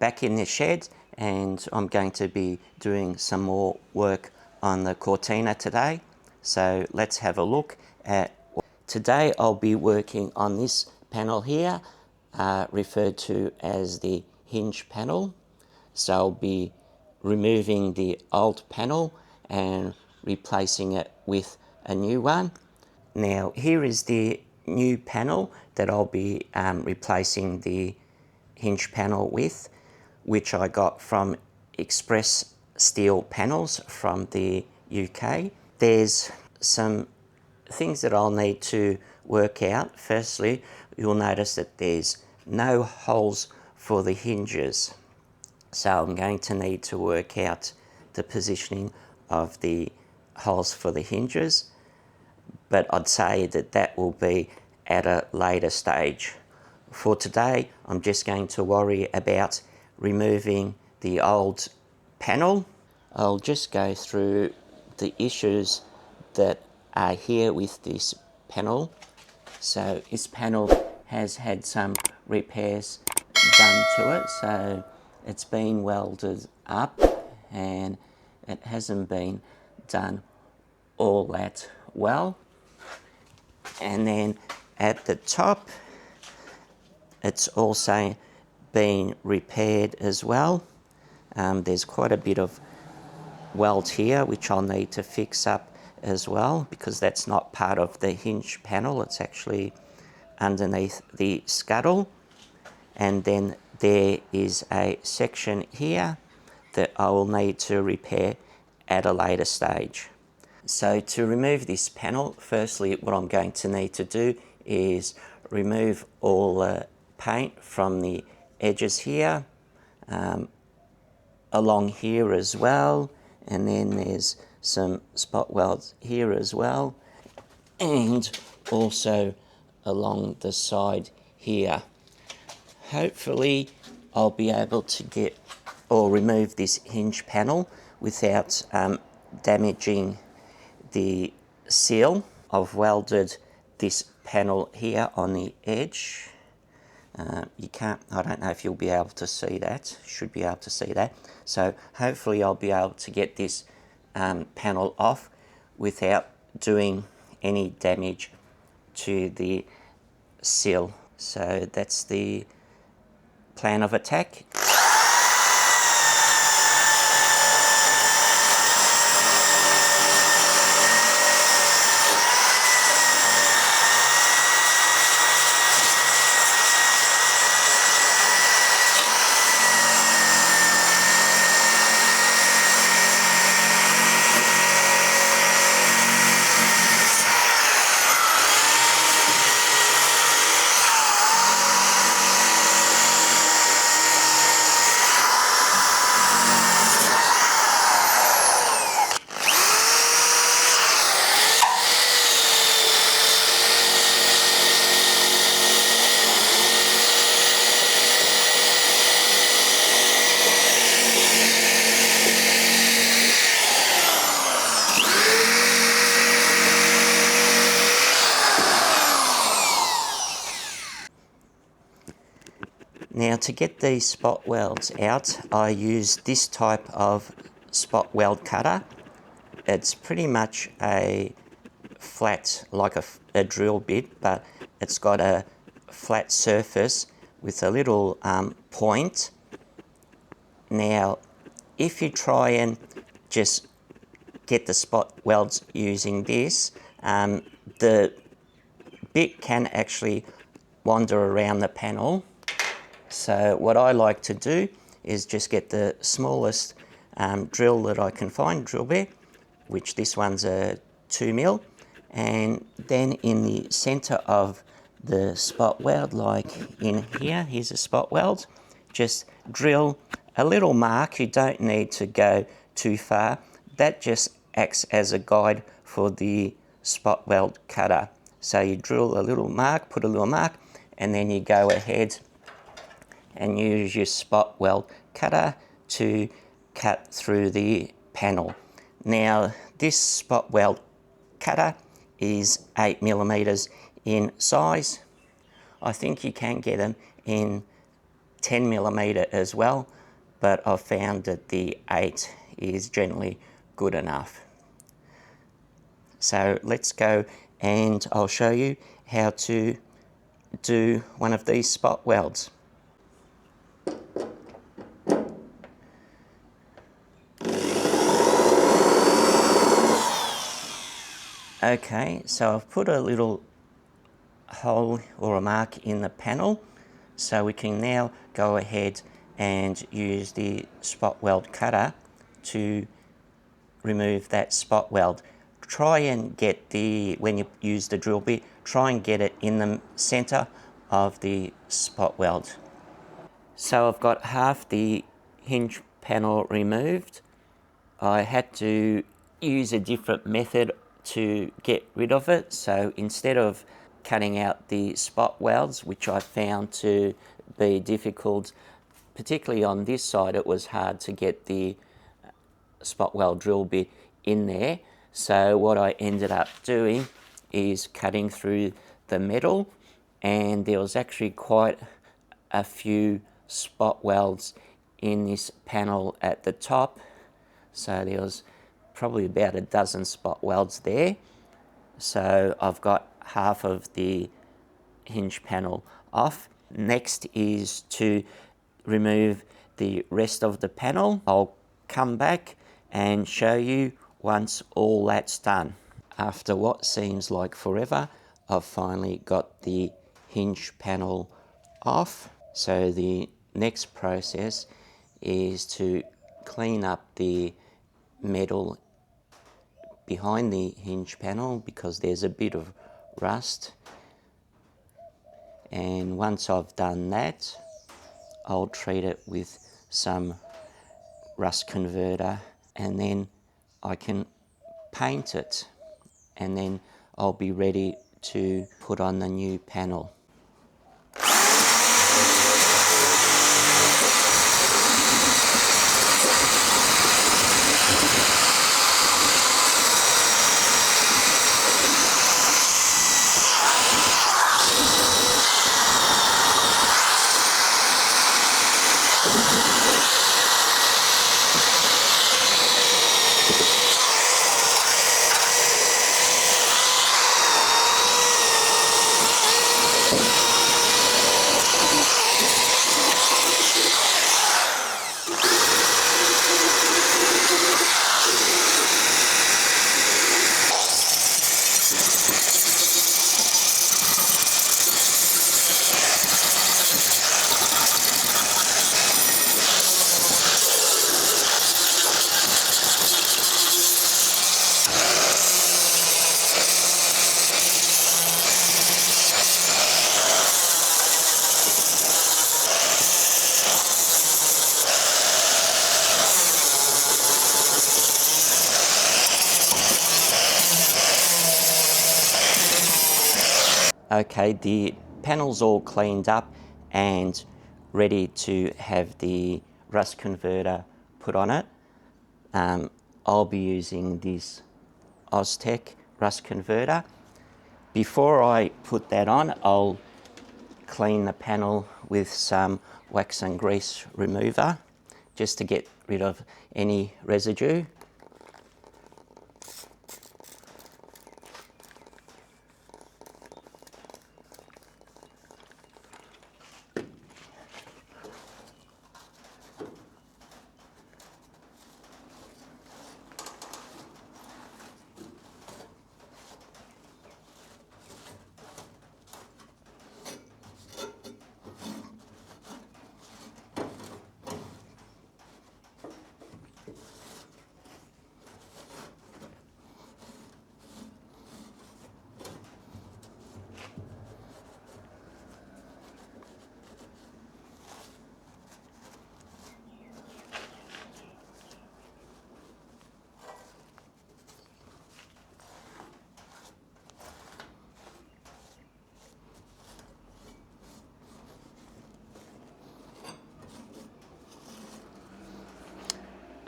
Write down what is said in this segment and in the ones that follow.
back in the shed and I'm going to be doing some more work on the Cortina today. So let's have a look at. Today I'll be working on this panel here, referred to as the hinge panel. So I'll be removing the old panel and replacing it with a new one. Now here is the new panel that I'll be replacing the hinge panel with, which I got from Express Steel Panels from the UK. There's some things that I'll need to work out. Firstly, you'll notice that there's no holes for the hinges. So I'm going to need to work out the positioning of the holes for the hinges, but I'd say that that will be at a later stage. For today, I'm just going to worry about removing the old panel. I'll just go through the issues that are here with this panel. So this panel has had some repairs done to it, so it's been welded up and it hasn't been done all that well. And then at the top, it's also been repaired as well. There's quite a bit of weld here which I'll need to fix up as well, because that's not part of the hinge panel, it's actually underneath the scuttle. And then there is a section here that I will need to repair at a later stage. So to remove this panel, firstly what I'm going to need to do is remove all the paint from the edges here, along here as well, and then there's some spot welds here as well, and also along the side here. Hopefully I'll be able to get or remove this hinge panel without damaging the seal. I've welded this panel here on the edge. I don't know if you'll be able to see that, should be able to see that. So hopefully I'll be able to get this panel off without doing any damage to the seal. So that's the plan of attack. Now to get these spot welds out, I use this type of spot weld cutter. It's pretty much a flat, like a drill bit, but it's got a flat surface with a little point. Now, if you try and just get the spot welds using this, the bit can actually wander around the panel. So what I like to do is just get the smallest drill that I can find, drill bit, which this one's a 2mm, and then in the center of the spot weld, like in here, here's a spot weld, just drill a little mark. You don't need to go too far. That just acts as a guide for the spot weld cutter. So you drill a little mark, put a little mark, and then you go ahead and use your spot weld cutter to cut through the panel. Now this spot weld cutter is 8mm in size. I think you can get them in 10mm as well, but I've found that the 8 is generally good enough. So let's go and I'll show you how to do one of these spot welds. Okay, so I've put a little hole or a mark in the panel, so we can now go ahead and use the spot weld cutter to remove that spot weld. Try and get when you use the drill bit, try and get it in the center of the spot weld. So I've got half the hinge panel removed. I had to use a different method to get rid of it. So instead of cutting out the spot welds, which I found to be difficult, particularly on this side, it was hard to get the spot weld drill bit in there. So what I ended up doing is cutting through the metal, and there was actually quite a few spot welds in this panel at the top. So there was probably about a dozen spot welds there. So I've got half of the hinge panel off. Next is to remove the rest of the panel. I'll come back and show you once all that's done. After what seems like forever, I've finally got the hinge panel off. So the next process is to clean up the metal behind the hinge panel because there's a bit of rust. And once I've done that, I'll treat it with some rust converter, and then I can paint it, and then I'll be ready to put on the new panel. Okay, the panel's all cleaned up and ready to have the rust converter put on it. I'll be using this Oztech rust converter. Before I put that on, I'll clean the panel with some wax and grease remover just to get rid of any residue.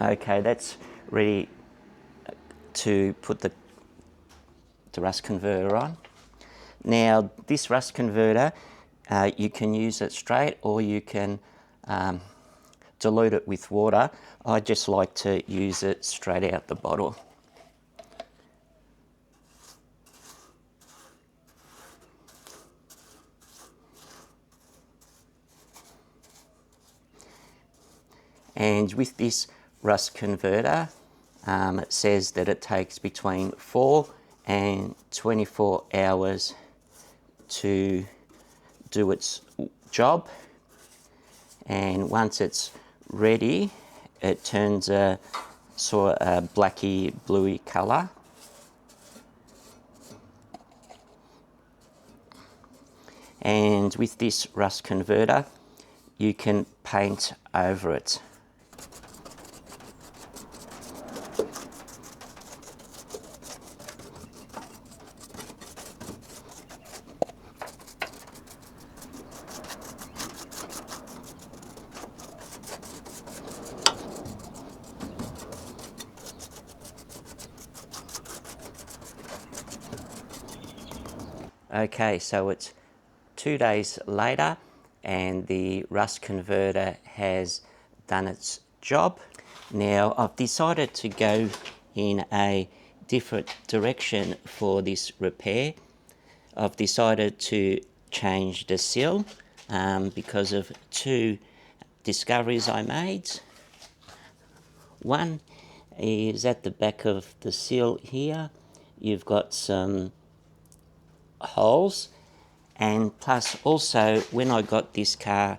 Okay, that's ready to put the rust converter on. Now, this rust converter, you can use it straight, or you can dilute it with water. I just like to use it straight out the bottle. And with this rust converter, it says that it takes between 4 and 24 hours to do its job. And once it's ready, it turns a sort of a blacky bluey colour. And with this rust converter, you can paint over it. Okay, so it's 2 days later and the rust converter has done its job. Now I've decided to go in a different direction for this repair. I've decided to change the seal because of 2 discoveries I made. One is at the back of the seal here. You've got some holes, and plus also when I got this car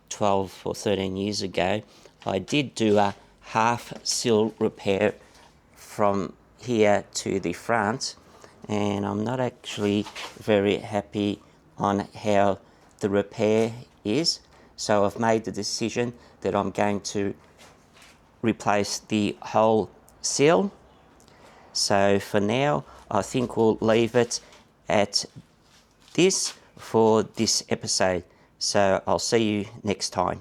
12 or 13 years ago, I did do a half seal repair from here to the front, and I'm not actually very happy on how the repair is, so I've made the decision that I'm going to replace the whole seal. So for now, I think we'll leave it at this for this episode. So I'll see you next time.